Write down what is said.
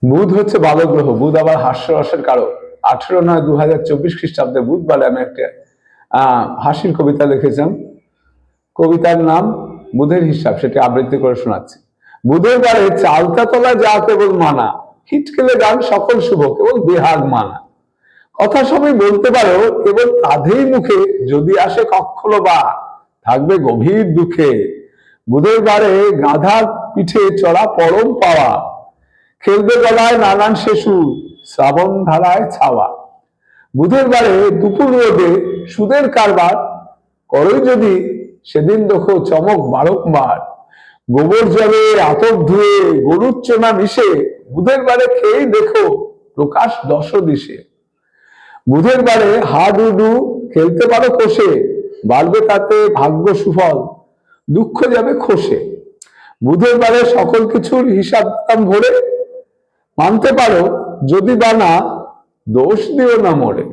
বুধ হচ্ছে বালক গ্রহ। বুধ আবার হাস্যরসের কারক। 18/9/2024 খ্রিস্টাব্দে বুধবারে আমি একটা হাসির কবিতা লিখেছিলাম। কবিতার নাম বুধের হিসাব, সেটি আবৃত্তি করে শোনাচ্ছি। বুধের বারে চালতা তলা যা কেবল মানা, হিটকেলে গান সকল শুভ কেবল বেহাগ মানা। কথা সবই বলতে পারো কেবল কাঁধেই মুখে, যদি আসে কক্ষলো বা থাকবে গভীর দুঃখে। বুধের বারে গাধার পিঠে চড়া পরম পাওয়া, খেলবে গলায় নানান শেষু শ্রাবণ ধারায় ছাওয়া। বুধের বারে দুপুর রোদে সুদের কারবার করোই যদি, সেদিন দেখো চমক বারংবার। গোবর জলে আতপ ধুয়ে গরুর চোনা মিশে, বুধের বারে খেয়েই দেখো প্রকাশ দশ দিশে। বুধের বারে হাডুডু খেলতে পারো কষে, বাড়বে তাতে ভাগ্য সুফল, দুঃখ যাবে খসে। বুধের বারে সকল কিছুর হিসাব ভরে, মানতে পারো যদি বা না দোষ দিও না মোরে।